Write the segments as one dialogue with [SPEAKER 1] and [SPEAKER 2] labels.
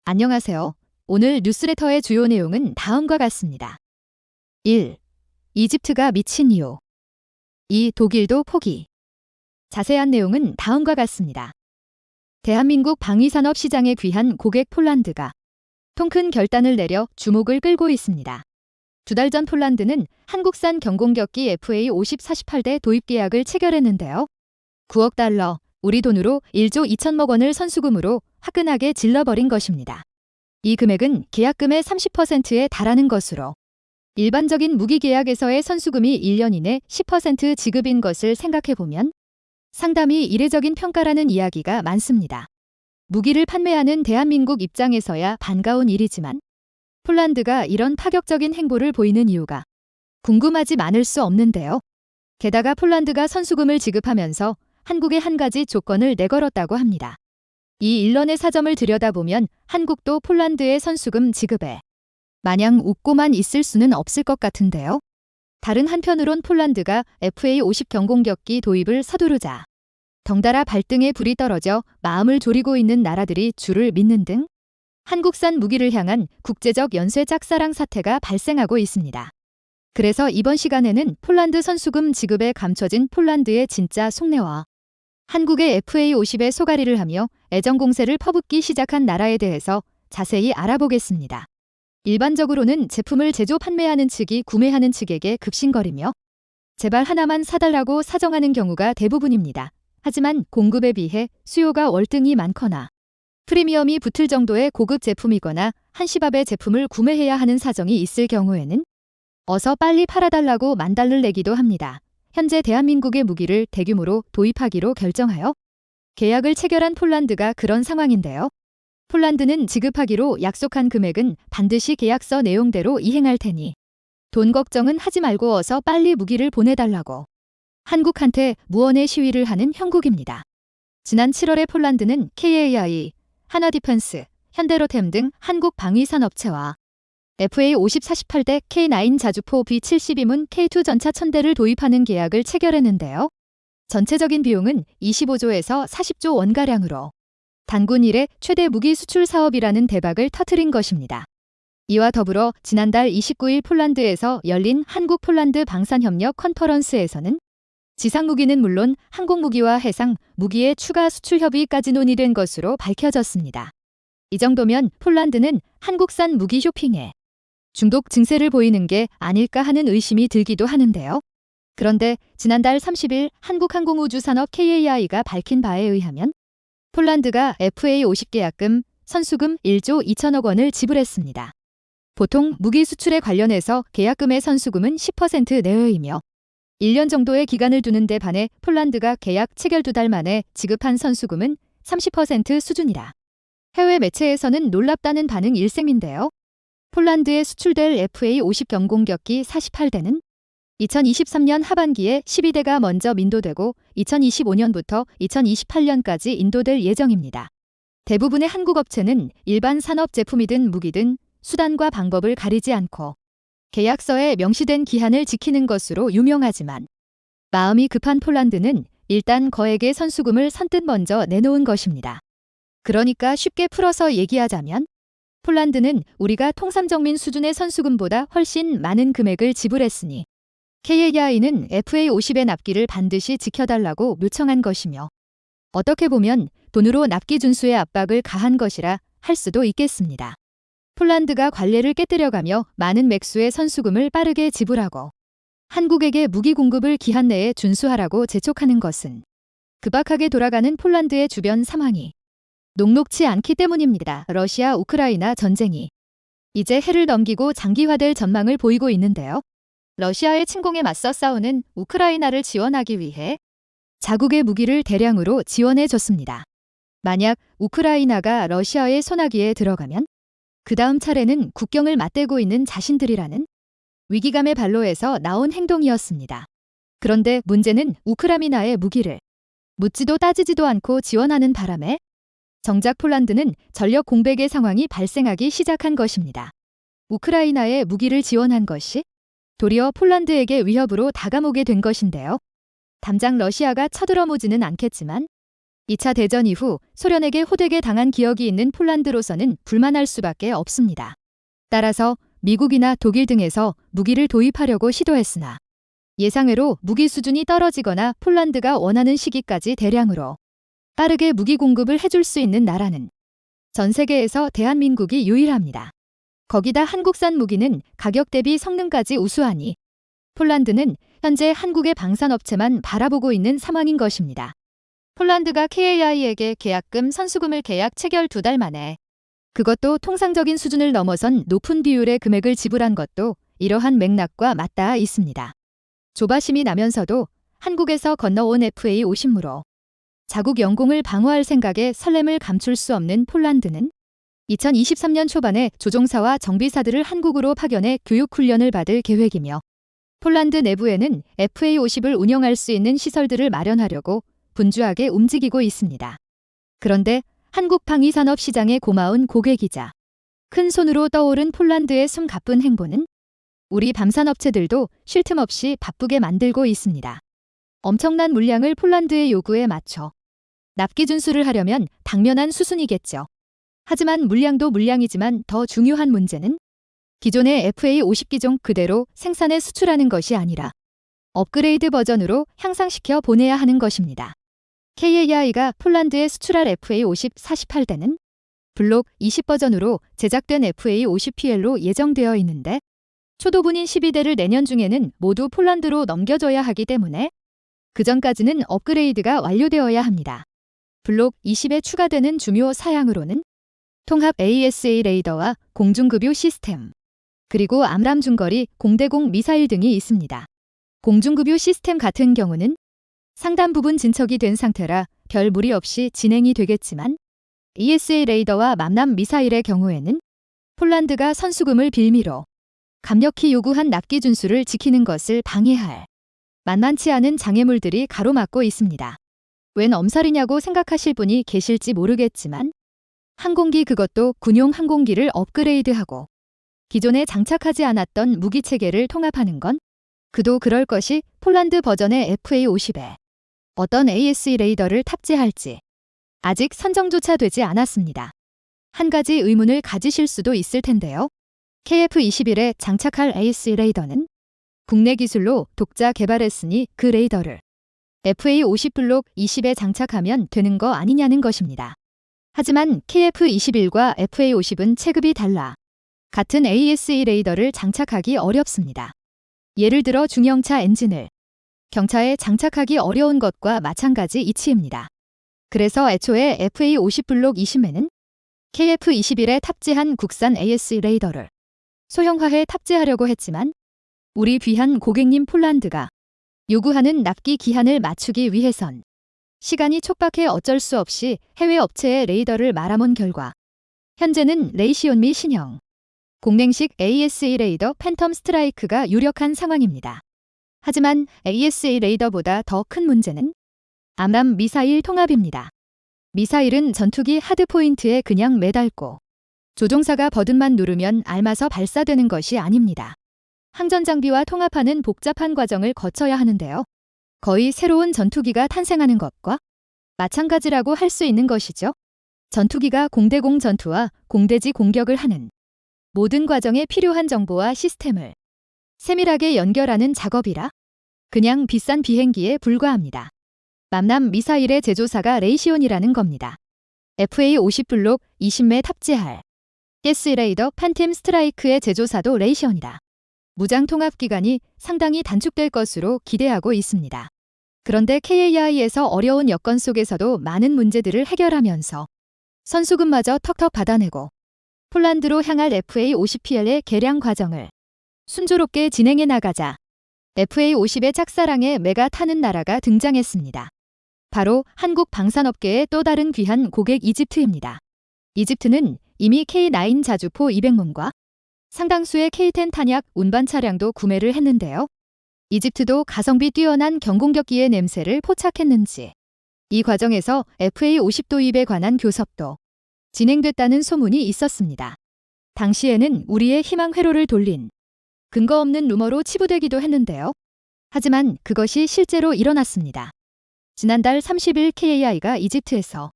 [SPEAKER 1] 안녕하세요. 오늘 뉴스레터의 주요 내용은 다음과 같습니다. 1. 이집트가 미친 이유. 2. 독일도 포기. 자세한 내용은 다음과 같습니다. 대한민국 방위산업 시장에 귀한 고객 폴란드가 통큰 결단을 내려 주목을 끌고 있습니다. 2달 전 폴란드는 한국산 경공격기 FA-50-48대 도입 계약을 체결했는데요. 9억 달러, 우리 돈으로 1조 2천억 원을 선수금으로 화끈하게 질러버린 것입니다. 이 금액은 계약금의 30%에 달하는 것으로 일반적인 무기 계약에서의 선수금이 1년 이내 10% 지급인 것을 생각해보면 상당히 이례적인 평가라는 이야기가 많습니다. 무기를 판매하는 대한민국 입장에서야 반가운 일이지만 폴란드가 이런 파격적인 행보를 보이는 이유가 궁금하지 않을 수 없는데요. 게다가 폴란드가 선수금을 지급하면서 한국에 한 가지 조건을 내걸었다고 합니다. 이 일련의 사점을 들여다보면 한국도 폴란드의 선수금 지급에 마냥 웃고만 있을 수는 없을 것 같은데요. 다른 한편으론 폴란드가 FA-50 경공격기 도입을 서두르자 덩달아 발등에 불이 떨어져 마음을 졸이고 있는 나라들이 줄을 믿는 등 한국산 무기를 향한 국제적 연쇄 짝사랑 사태가 발생하고 있습니다. 그래서 이번 시간에는 폴란드 선수금 지급에 감춰진 폴란드의 진짜 속내와 한국의 FA-50에 소가리를 하며 애정 공세를 퍼붓기 시작한 나라에 대해서 자세히 알아보겠습니다. 일반적으로는 제품을 제조 판매하는 측이 구매하는 측에게 급신거리며 제발 하나만 사달라고 사정하는 경우가 대부분입니다. 하지만 공급에 비해 수요가 월등히 많거나 프리미엄이 붙을 정도의 고급 제품이거나 한시밥의 제품을 구매해야 하는 사정이 있을 경우에는 어서 빨리 팔아달라고 만달러를 내기도 합니다. 현재 대한민국의 무기를 대규모로 도입하기로 결정하여 계약을 체결한 폴란드가 그런 상황인데요. 폴란드는 지급하기로 약속한 금액은 반드시 계약서 내용대로 이행할 테니 돈 걱정은 하지 말고 어서 빨리 무기를 보내달라고 한국한테 무언의 시위를 하는 형국입니다. 지난 7월에 폴란드는 KAI, 하나디펜스, 현대로템 등 한국 방위산업체와 FA-50-48대 K9 자주포 B-72문 K2 전차 1000대를 도입하는 계약을 체결했는데요. 전체적인 비용은 25조에서 40조 원가량으로 단군 이래 최대 무기 수출 사업이라는 대박을 터뜨린 것입니다. 이와 더불어 지난달 29일 폴란드에서 열린 한국-폴란드 방산협력 컨퍼런스에서는 지상무기는 물론 항공무기와 해상 무기의 추가 수출 협의까지 논의된 것으로 밝혀졌습니다. 이 정도면 폴란드는 한국산 무기 쇼핑에 중독 증세를 보이는 게 아닐까 하는 의심이 들기도 하는데요. 그런데 지난달 30일 한국항공우주산업 KAI가 밝힌 바에 의하면 폴란드가 FA-50 계약금, 선수금 1조 2천억 원을 지불했습니다. 보통 무기 수출에 관련해서 계약금의 선수금은 10% 내외이며 1년 정도의 기간을 두는 데 반해 폴란드가 계약 체결 2달 만에 지급한 선수금은 30% 수준이라 해외 매체에서는 놀랍다는 반응 일셈인데요. 폴란드에 수출될 FA-50 경공격기 48대는 2023년 하반기에 12대가 먼저 인도되고 2025년부터 2028년까지 인도될 예정입니다. 대부분의 한국 업체는 일반 산업 제품이든 무기든 수단과 방법을 가리지 않고 계약서에 명시된 기한을 지키는 것으로 유명하지만 마음이 급한 폴란드는 일단 거액의 선수금을 선뜻 먼저 내놓은 것입니다. 그러니까 쉽게 풀어서 얘기하자면 폴란드는 우리가 통상적민 수준의 선수금보다 훨씬 많은 금액을 지불했으니 KAI는 FA-50의 납기를 반드시 지켜달라고 요청한 것이며 어떻게 보면 돈으로 납기 준수의 압박을 가한 것이라 할 수도 있겠습니다. 폴란드가 관례를 깨뜨려가며 많은 맥수의 선수금을 빠르게 지불하고 한국에게 무기 공급을 기한 내에 준수하라고 재촉하는 것은 급박하게 돌아가는 폴란드의 주변 상황이 녹록치 않기 때문입니다. 러시아 우크라이나 전쟁이 이제 해를 넘기고 장기화될 전망을 보이고 있는데요. 러시아의 침공에 맞서 싸우는 우크라이나를 지원하기 위해 자국의 무기를 대량으로 지원해줬습니다. 만약 우크라이나가 러시아의 손아귀에 들어가면 그 다음 차례는 국경을 맞대고 있는 자신들이라는 위기감의 발로에서 나온 행동이었습니다. 그런데 문제는 우크라이나의 무기를 묻지도 따지지도 않고 지원하는 바람에 정작 폴란드는 전력 공백의 상황이 발생하기 시작한 것입니다. 우크라이나에 무기를 지원한 것이 도리어 폴란드에게 위협으로 다가오게 된 것인데요. 당장 러시아가 쳐들어오지는 않겠지만 2차 대전 이후 소련에게 호되게 당한 기억이 있는 폴란드로서는 불만할 수밖에 없습니다. 따라서 미국이나 독일 등에서 무기를 도입하려고 시도했으나 예상외로 무기 수준이 떨어지거나 폴란드가 원하는 시기까지 대량으로 빠르게 무기 공급을 해줄 수 있는 나라는 전 세계에서 대한민국이 유일합니다. 거기다 한국산 무기는 가격 대비 성능까지 우수하니 폴란드는 현재 한국의 방산업체만 바라보고 있는 상황인 것입니다. 폴란드가 KAI에게 계약금 선수금을 계약 체결 2달 만에 그것도 통상적인 수준을 넘어선 높은 비율의 금액을 지불한 것도 이러한 맥락과 맞닿아 있습니다. 조바심이 나면서도 한국에서 건너온 FA-50무로 자국 영공을 방어할 생각에 설렘을 감출 수 없는 폴란드는 2023년 초반에 조종사와 정비사들을 한국으로 파견해 교육훈련을 받을 계획이며 폴란드 내부에는 FA-50을 운영할 수 있는 시설들을 마련하려고 분주하게 움직이고 있습니다. 그런데 한국 방위산업 시장에 고마운 고객이자 큰 손으로 떠오른 폴란드의 숨가쁜 행보는 우리 밤산업체들도 쉴 틈 없이 바쁘게 만들고 있습니다. 엄청난 물량을 폴란드의 요구에 맞춰 납기 준수를 하려면 당면한 수순이겠죠. 하지만 물량도 물량이지만 더 중요한 문제는 기존의 FA-50 기종 그대로 생산해 수출하는 것이 아니라 업그레이드 버전으로 향상시켜 보내야 하는 것입니다. KAI가 폴란드에 수출할 FA-50 48대는 블록 20 버전으로 제작된 FA-50PL로 예정되어 있는데 초도분인 12대를 내년 중에는 모두 폴란드로 넘겨줘야 하기 때문에 그 전까지는 업그레이드가 완료되어야 합니다. 블록 20에 추가되는 주요 사양으로는 통합 AESA 레이더와 공중급유 시스템, 그리고 암람 중거리 공대공 미사일 등이 있습니다. 공중급유 시스템 같은 경우는 상당 부분 진척이 된 상태라 별 무리 없이 진행이 되겠지만 ESA 레이더와 맘람 미사일의 경우에는 폴란드가 선수금을 빌미로 강력히 요구한 납기 준수를 지키는 것을 방해할 만만치 않은 장애물들이 가로막고 있습니다. 웬 엄살이냐고 생각하실 분이 계실지 모르겠지만 항공기 그것도 군용 항공기를 업그레이드하고 기존에 장착하지 않았던 무기 체계를 통합하는 건 그도 그럴 것이 폴란드 버전의 FA-50에 어떤 AESA 레이더를 탑재할지 아직 선정조차 되지 않았습니다. 한 가지 의문을 가지실 수도 있을 텐데요. KF-21에 장착할 AESA 레이더는 국내 기술로 독자 개발했으니 그 레이더를 FA-50 블록 20에 장착하면 되는 거 아니냐는 것입니다. 하지만 KF-21과 FA-50은 체급이 달라 같은 AESA 레이더를 장착하기 어렵습니다. 예를 들어 중형차 엔진을 경차에 장착하기 어려운 것과 마찬가지 이치입니다. 그래서 애초에 FA-50 블록 20에는 KF-21에 탑재한 국산 AESA 레이더를 소형화해 탑재하려고 했지만 우리 귀한 고객님 폴란드가 요구하는 납기 기한을 맞추기 위해선 시간이 촉박해 어쩔 수 없이 해외 업체의 레이더를 말아몬 결과 현재는 레이시온미 신형 공랭식 AESA 레이더 팬텀 스트라이크가 유력한 상황입니다. 하지만 AESA 레이더보다 더 큰 문제는 암람 미사일 통합입니다. 미사일은 전투기 하드포인트에 그냥 매달고 조종사가 버튼만 누르면 알맞아 발사되는 것이 아닙니다. 항전 장비와 통합하는 복잡한 과정을 거쳐야 하는데요. 거의 새로운 전투기가 탄생하는 것과 마찬가지라고 할 수 있는 것이죠. 전투기가 공대공 전투와 공대지 공격을 하는 모든 과정에 필요한 정보와 시스템을 세밀하게 연결하는 작업이라 그냥 비싼 비행기에 불과합니다. 맘람 미사일의 제조사가 레이시온이라는 겁니다. FA-50 블록 20매 탑재할 가스레이더 팬텀 스트라이크의 제조사도 레이시온이라 무장 통합 기간이 상당히 단축될 것으로 기대하고 있습니다. 그런데 KAI에서 어려운 여건 속에서도 많은 문제들을 해결하면서 선수금마저 턱턱 받아내고 폴란드로 향할 FA-50PL의 개량 과정을 순조롭게 진행해 나가자 FA-50의 짝사랑에 매가 타는 나라가 등장했습니다. 바로 한국 방산업계의 또 다른 귀한 고객 이집트입니다. 이집트는 이미 K9 자주포 200문과 상당수의 K10 탄약 운반 차량도 구매를 했는데요. 이집트도 가성비 뛰어난 경공격기의 냄새를 포착했는지 이 과정에서 FA-50 도입에 관한 교섭도 진행됐다는 소문이 있었습니다. 당시에는 우리의 희망 회로를 돌린 근거 없는 루머로 치부되기도 했는데요. 하지만 그것이 실제로 일어났습니다. 지난달 30일 KAI가 이집트에서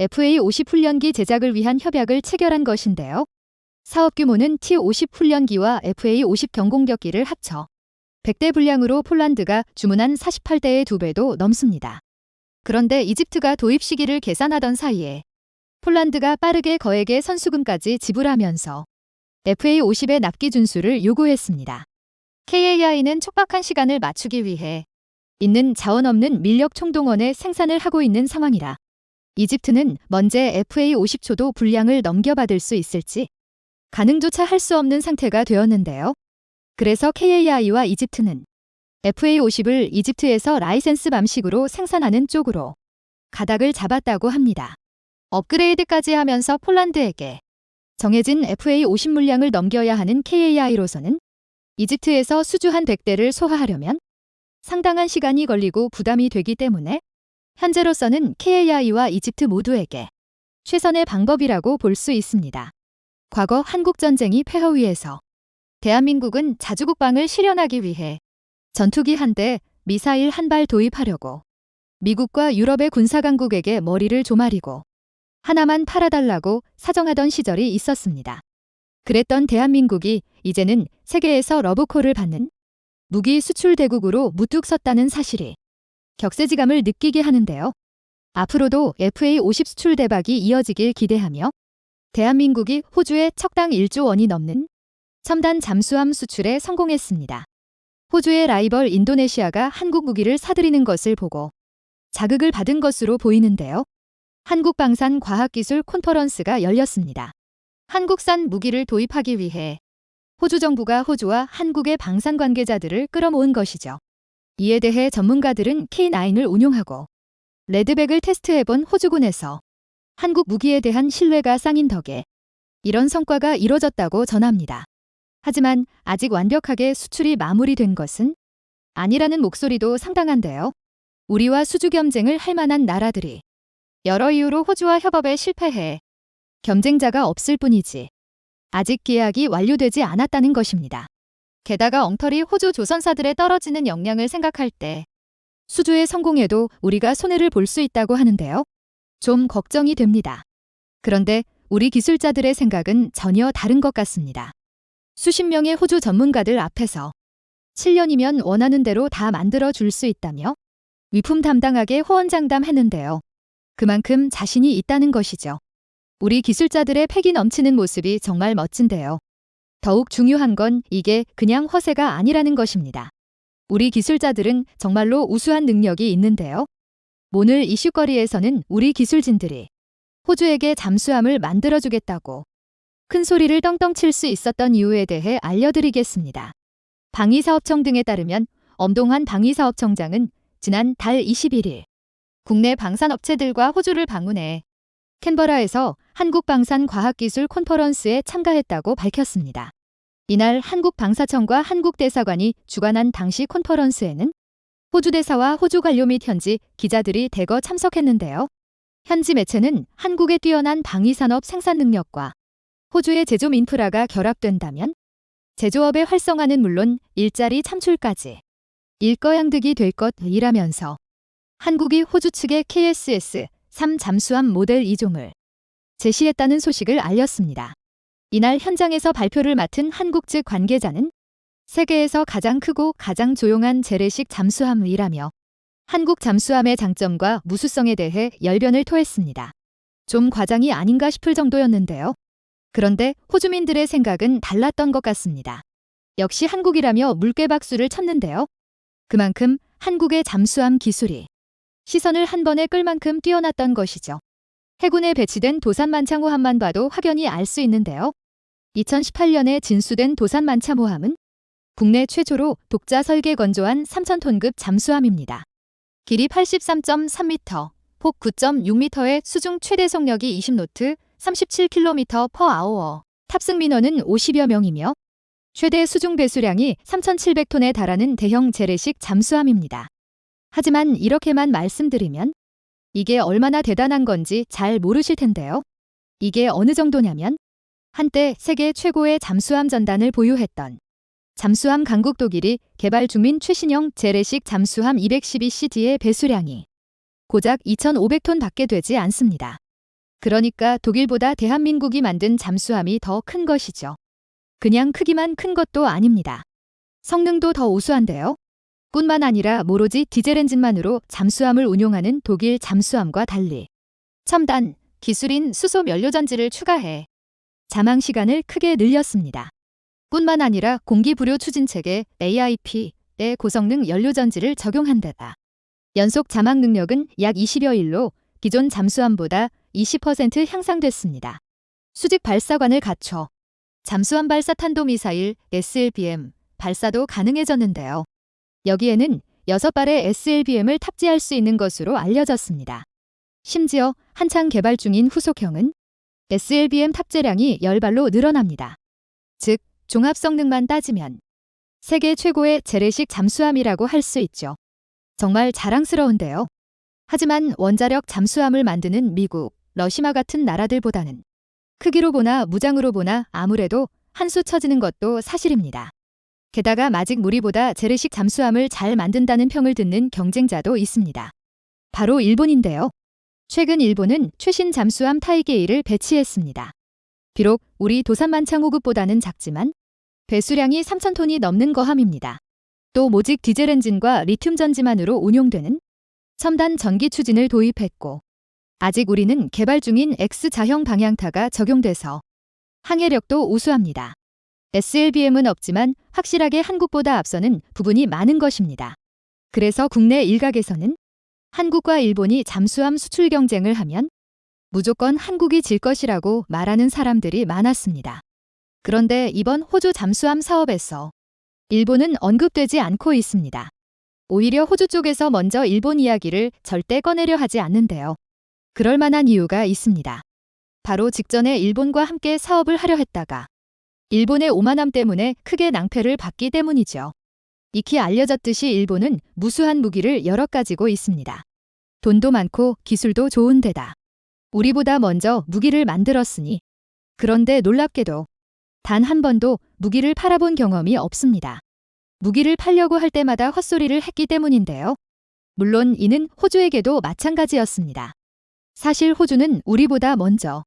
[SPEAKER 1] FA50 훈련기 제작을 위한 협약을 체결한 것인데요. 사업 규모는 T50 훈련기와 FA50 경공격기를 합쳐 100대 분량으로 폴란드가 주문한 48대의 2배도 넘습니다. 그런데 이집트가 도입 시기를 계산하던 사이에 폴란드가 빠르게 거액의 선수금까지 지불하면서 FA50의 납기 준수를 요구했습니다. KAI는 촉박한 시간을 맞추기 위해 있는 자원 없는 밀력 총동원에 생산을 하고 있는 상황이라 이집트는 먼저 FA50초도 분량을 넘겨받을 수 있을지 가능조차 할 수 없는 상태가 되었는데요. 그래서 KAI와 이집트는 FA50을 이집트에서 라이센스 방식으로 생산하는 쪽으로 가닥을 잡았다고 합니다. 업그레이드까지 하면서 폴란드에게 정해진 FA50 물량을 넘겨야 하는 KAI로서는 이집트에서 수주한 100대를 소화하려면 상당한 시간이 걸리고 부담이 되기 때문에 현재로서는 KAI와 이집트 모두에게 최선의 방법이라고 볼 수 있습니다. 과거 한국전쟁이 폐허위에서 대한민국은 자주국방을 실현하기 위해 전투기 1대, 미사일 1발 도입하려고 미국과 유럽의 군사강국에게 머리를 조아리고 하나만 팔아달라고 사정하던 시절이 있었습니다. 그랬던 대한민국이 이제는 세계에서 러브콜을 받는 무기 수출 대국으로 무뚝 섰다는 사실이 격세지감을 느끼게 하는데요. 앞으로도 FA50 수출 대박이 이어지길 기대하며 대한민국이 호주에 척당 1조 원이 넘는 첨단 잠수함 수출에 성공했습니다. 호주의 라이벌 인도네시아가 한국 무기를 사들이는 것을 보고 자극을 받은 것으로 보이는데요. 한국방산과학기술 콘퍼런스가 열렸습니다. 한국산 무기를 도입하기 위해 호주 정부가 호주와 한국의 방산 관계자들을 끌어모은 것이죠. 이에 대해 전문가들은 K9을 운용하고 레드백을 테스트해본 호주군에서 한국 무기에 대한 신뢰가 쌓인 덕에 이런 성과가 이뤄졌다고 전합니다. 하지만 아직 완벽하게 수출이 마무리된 것은 아니라는 목소리도 상당한데요. 우리와 수주 겸쟁을 할 만한 나라들이 여러 이유로 호주와 협업에 실패해 경쟁자가 없을 뿐이지 아직 계약이 완료되지 않았다는 것입니다. 게다가 엉터리 호주 조선사들의 떨어지는 역량을 생각할 때 수주에 성공해도 우리가 손해를 볼 수 있다고 하는데요. 좀 걱정이 됩니다. 그런데 우리 기술자들의 생각은 전혀 다른 것 같습니다. 수십 명의 호주 전문가들 앞에서 7년이면 원하는 대로 다 만들어 줄 수 있다며 위풍담당하게 호언장담했는데요. 그만큼 자신이 있다는 것이죠. 우리 기술자들의 패기 넘치는 모습이 정말 멋진데요. 더욱 중요한 건 이게 그냥 허세가 아니라는 것입니다. 우리 기술자들은 정말로 우수한 능력이 있는데요. 오늘 이슈거리에서는 우리 기술진들이 호주에게 잠수함을 만들어주겠다고 큰 소리를 떵떵 칠 수 있었던 이유에 대해 알려드리겠습니다. 방위사업청 등에 따르면 엄동환 방위사업청장은 지난 달 21일 국내 방산업체들과 호주를 방문해 캔버라에서 한국방산과학기술 콘퍼런스에 참가했다고 밝혔습니다. 이날 한국방사청과 한국대사관이 주관한 당시 콘퍼런스에는 호주 대사와 호주 관료 및 현지 기자들이 대거 참석했는데요. 현지 매체는 한국의 뛰어난 방위산업 생산 능력과 호주의 제조업 인프라가 결합된다면 제조업의 활성화는 물론 일자리 창출까지 일거양득이 될 것이라면서 한국이 호주 측의 KSS-3 잠수함 모델 2종을 제시했다는 소식을 알렸습니다. 이날 현장에서 발표를 맡은 한국 측 관계자는 세계에서 가장 크고 가장 조용한 재래식 잠수함이라며 한국 잠수함의 장점과 무수성에 대해 열변을 토했습니다. 좀 과장이 아닌가 싶을 정도였는데요. 그런데 호주민들의 생각은 달랐던 것 같습니다. 역시 한국이라며 물개박수를 쳤는데요. 그만큼 한국의 잠수함 기술이 시선을 한 번에 끌 만큼 뛰어났던 것이죠. 해군에 배치된 도산만차호함만 봐도 확연히 알 수 있는데요. 2018년에 진수된 도산만차호함은 국내 최초로 독자 설계 건조한 3,000톤급 잠수함입니다. 길이 83.3m, 폭 9.6m의 수중 최대 속력이 20노트, 37km/h, 탑승 민원은 50여 명이며 최대 수중 배수량이 3,700톤에 달하는 대형 재래식 잠수함입니다. 하지만 이렇게만 말씀드리면 이게 얼마나 대단한 건지 잘 모르실 텐데요. 이게 어느 정도냐면 한때 세계 최고의 잠수함 전단을 보유했던 잠수함 강국 독일이 개발 중인 최신형 재래식 잠수함 212CD의 배수량이 고작 2,500톤 밖에 되지 않습니다. 그러니까 독일보다 대한민국이 만든 잠수함이 더 큰 것이죠. 그냥 크기만 큰 것도 아닙니다. 성능도 더 우수한데요. 뿐만 아니라 오로지 디젤 엔진만으로 잠수함을 운용하는 독일 잠수함과 달리 첨단 기술인 수소 연료전지를 추가해 잠항 시간을 크게 늘렸습니다. 뿐만 아니라 공기부료 추진체계 AIP에 고성능 연료전지를 적용한 데다 연속 잠항 능력은 약 20여일로 기존 잠수함보다 20% 향상됐습니다. 수직 발사관을 갖춰 잠수함 발사 탄도미사일 SLBM 발사도 가능해졌는데요. 여기에는 6발의 SLBM을 탑재할 수 있는 것으로 알려졌습니다. 심지어 한창 개발 중인 후속형은 SLBM 탑재량이 10발로 늘어납니다. 즉, 종합 성능만 따지면 세계 최고의 재래식 잠수함이라고 할 수 있죠. 정말 자랑스러운데요. 하지만 원자력 잠수함을 만드는 미국, 러시아 같은 나라들보다는 크기로 보나 무장으로 보나 아무래도 한 수 처지는 것도 사실입니다. 게다가 아직 우리보다 재래식 잠수함을 잘 만든다는 평을 듣는 경쟁자도 있습니다. 바로 일본인데요. 최근 일본은 최신 잠수함 타이게이를 배치했습니다. 비록 우리 도산만창 호급보다는 작지만 배수량이 3,000톤이 넘는 거함입니다. 또 모직 디젤 엔진과 리튬 전지만으로 운용되는 첨단 전기 추진을 도입했고 아직 우리는 개발 중인 X자형 방향타가 적용돼서 항해력도 우수합니다. SLBM은 없지만 확실하게 한국보다 앞서는 부분이 많은 것입니다. 그래서 국내 일각에서는 한국과 일본이 잠수함 수출 경쟁을 하면 무조건 한국이 질 것이라고 말하는 사람들이 많았습니다. 그런데 이번 호주 잠수함 사업에서 일본은 언급되지 않고 있습니다. 오히려 호주 쪽에서 먼저 일본 이야기를 절대 꺼내려 하지 않는데요. 그럴 만한 이유가 있습니다. 바로 직전에 일본과 함께 사업을 하려 했다가 일본의 오만함 때문에 크게 낭패를 봤기 때문이죠. 익히 알려졌듯이 일본은 무수한 무기를 여러 가지고 있습니다. 돈도 많고 기술도 좋은 데다 우리보다 먼저 무기를 만들었으니 그런데 놀랍게도 단 한 번도 무기를 팔아본 경험이 없습니다. 무기를 팔려고 할 때마다 헛소리를 했기 때문인데요. 물론 이는 호주에게도 마찬가지였습니다. 사실 호주는 우리보다 먼저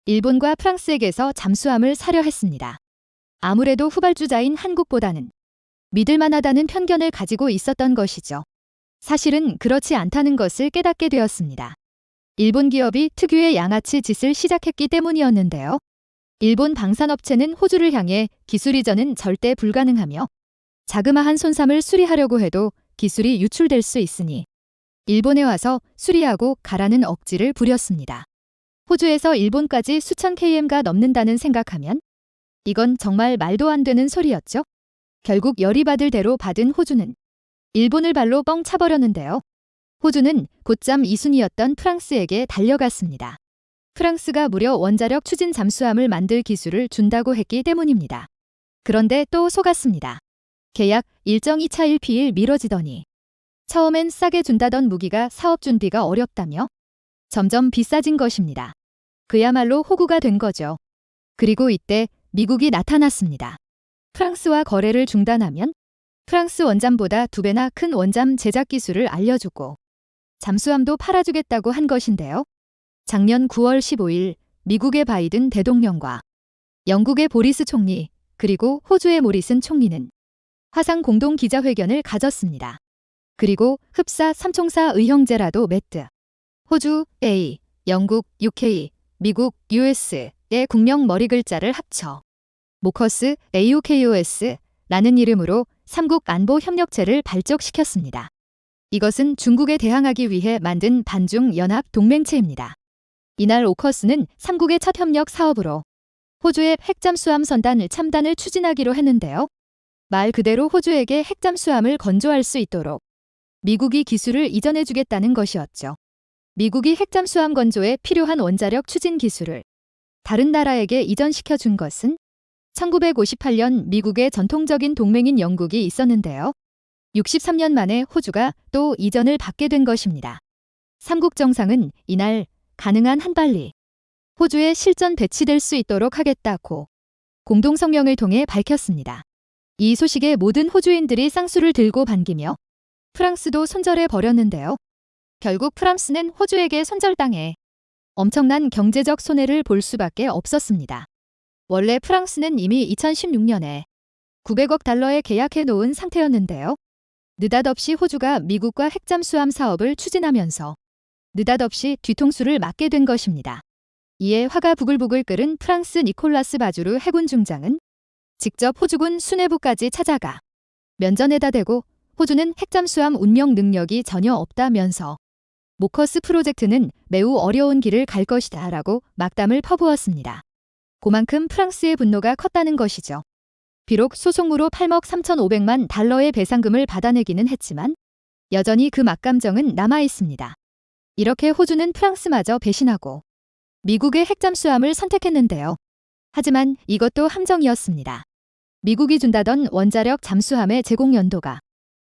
[SPEAKER 1] 일본과 프랑스에게서 잠수함을 사려 했습니다. 아무래도 후발주자인 한국보다는 믿을만하다는 편견을 가지고 있었던 것이죠. 사실은 그렇지 않다는 것을 깨닫게 되었습니다. 일본 기업이 특유의 양아치 짓을 시작했기 때문이었는데요. 일본 방산업체는 호주를 향해 기술 이전은 절대 불가능하며 자그마한 손삼을 수리하려고 해도 기술이 유출될 수 있으니 일본에 와서 수리하고 가라는 억지를 부렸습니다. 호주에서 일본까지 수천 km가 넘는다는 생각하면 이건 정말 말도 안 되는 소리였죠. 결국 열이 받을 대로 받은 호주는 일본을 발로 뻥 차버렸는데요. 호주는 곧잠 2순위였던 프랑스에게 달려갔습니다. 프랑스가 무려 원자력 추진 잠수함을 만들 기술을 준다고 했기 때문입니다. 그런데 또 속았습니다. 계약 일정 2차 1피일 미뤄지더니 처음엔 싸게 준다던 무기가 사업 준비가 어렵다며 점점 비싸진 것입니다. 그야말로 호구가 된 거죠. 그리고 이때 미국이 나타났습니다. 프랑스와 거래를 중단하면 프랑스 원잠보다 2배나 큰 원잠 제작 기술을 알려주고 잠수함도 팔아주겠다고 한 것인데요. 작년 9월 15일 미국의 바이든 대통령과 영국의 보리스 총리 그리고 호주의 모리슨 총리는 화상 공동 기자회견을 가졌습니다. 그리고 흡사 삼총사 의형제라도 맺듯 호주 A, 영국 UK, 미국 US의 국명 머리 글자를 합쳐 모커스 AUKUS라는 이름으로 삼국 안보 협력체를 발족시켰습니다. 이것은 중국에 대항하기 위해 만든 반중 연합 동맹체입니다. 이날 오커스는 삼국의 첫 협력 사업으로 호주의 핵잠수함 선단 참단을 추진하기로 했는데요. 말 그대로 호주에게 핵잠수함을 건조할 수 있도록 미국이 기술을 이전해주겠다는 것이었죠. 미국이 핵잠수함 건조에 필요한 원자력 추진 기술을 다른 나라에게 이전시켜 준 것은 1958년 미국의 전통적인 동맹인 영국이 있었는데요. 63년 만에 호주가 또 이전을 받게 된 것입니다. 삼국 정상은 이날 가능한 한 빨리 호주에 실전 배치될 수 있도록 하겠다고 공동성명을 통해 밝혔습니다. 이 소식에 모든 호주인들이 쌍수를 들고 반기며 프랑스도 손절해 버렸는데요. 결국 프랑스는 호주에게 손절당해 엄청난 경제적 손해를 볼 수밖에 없었습니다. 원래 프랑스는 이미 2016년에 900억 달러에 계약해 놓은 상태였는데요. 느닷없이 호주가 미국과 핵잠수함 사업을 추진하면서 느닷없이 뒤통수를 맞게 된 것입니다. 이에 화가 부글부글 끓은 프랑스 니콜라스 바주르 해군 중장은 직접 호주군 수뇌부까지 찾아가 면전에다 대고 호주는 핵잠수함 운영 능력이 전혀 없다면서 모커스 프로젝트는 매우 어려운 길을 갈 것이다 라고 막담을 퍼부었습니다. 그만큼 프랑스의 분노가 컸다는 것이죠. 비록 소송으로 8억 3,500만 달러의 배상금을 받아내기는 했지만 여전히 그 막감정은 남아있습니다. 이렇게 호주는 프랑스마저 배신하고 미국의 핵잠수함을 선택했는데요. 하지만 이것도 함정이었습니다. 미국이 준다던 원자력 잠수함의 제공 연도가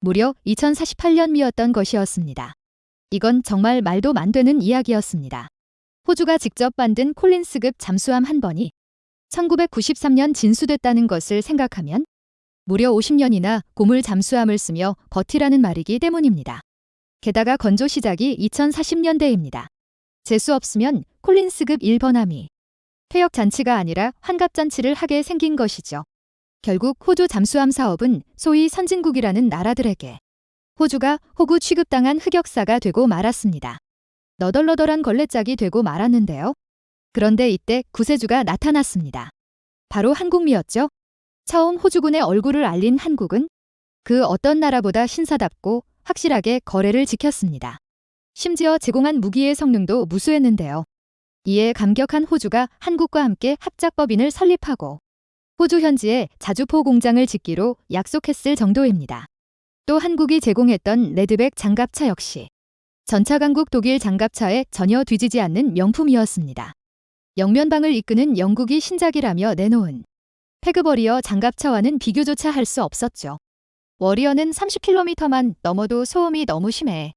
[SPEAKER 1] 무려 2048년이었던 것이었습니다. 이건 정말 말도 안 되는 이야기였습니다. 호주가 직접 만든 콜린스급 잠수함 한 번이 1993년 진수됐다는 것을 생각하면 무려 50년이나 고물 잠수함을 쓰며 버티라는 말이기 때문입니다. 게다가 건조 시작이 2040년대입니다. 재수 없으면 콜린스급 1번함이 퇴역 잔치가 아니라 환갑 잔치를 하게 생긴 것이죠. 결국 호주 잠수함 사업은 소위 선진국이라는 나라들에게 호주가 호구 취급당한 흑역사가 되고 말았습니다. 너덜너덜한 걸레짝이 되고 말았는데요. 그런데 이때 구세주가 나타났습니다. 바로 한국미였죠. 처음 호주군의 얼굴을 알린 한국은 그 어떤 나라보다 신사답고 확실하게 거래를 지켰습니다. 심지어 제공한 무기의 성능도 무수했는데요. 이에 감격한 호주가 한국과 함께 합작법인을 설립하고 호주 현지에 자주포 공장을 짓기로 약속했을 정도입니다. 또 한국이 제공했던 레드백 장갑차 역시 전차 강국 독일 장갑차에 전혀 뒤지지 않는 명품이었습니다. 영면방을 이끄는 영국이 신작이라며 내놓은 패그버리어 장갑차와는 비교조차 할 수 없었죠. 워리어는 30km만 넘어도 소음이 너무 심해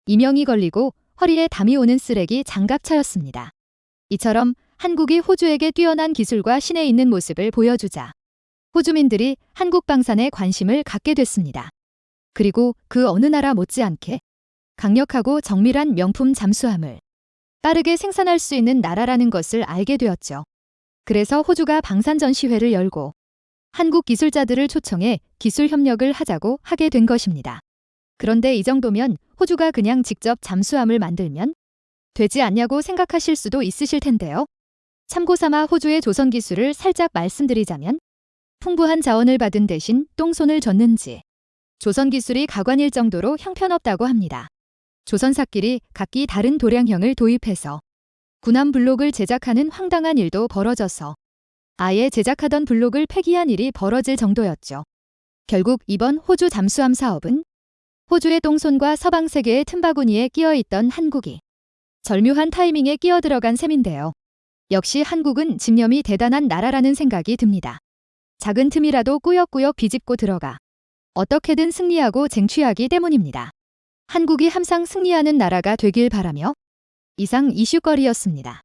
[SPEAKER 1] 이명이 걸리고 허리에 담이 오는 쓰레기 장갑차였습니다. 이처럼 한국이 호주에게 뛰어난 기술과 신에 있는 모습을 보여주자 호주민들이 한국 방산에 관심을 갖게 됐습니다. 그리고 그 어느 나라 못지않게 강력하고 정밀한 명품 잠수함을 빠르게 생산할 수 있는 나라라는 것을 알게 되었죠. 그래서 호주가 방산 전시회를 열고 한국 기술자들을 초청해 기술 협력을 하자고 하게 된 것입니다. 그런데 이 정도면 호주가 그냥 직접 잠수함을 만들면 되지 않냐고 생각하실 수도 있으실 텐데요. 참고삼아 호주의 조선 기술을 살짝 말씀드리자면 풍부한 자원을 받은 대신 똥손을 줬는지 조선 기술이 가관일 정도로 형편없다고 합니다. 조선사끼리 각기 다른 도량형을 도입해서 군함 블록을 제작하는 황당한 일도 벌어져서 아예 제작하던 블록을 폐기한 일이 벌어질 정도였죠. 결국 이번 호주 잠수함 사업은 호주의 똥손과 서방 세계의 틈바구니에 끼어있던 한국이 절묘한 타이밍에 끼어들어간 셈인데요. 역시 한국은 집념이 대단한 나라라는 생각이 듭니다. 작은 틈이라도 꾸역꾸역 비집고 들어가 어떻게든 승리하고 쟁취하기 때문입니다. 한국이 항상 승리하는 나라가 되길 바라며 이상 이슈거리였습니다.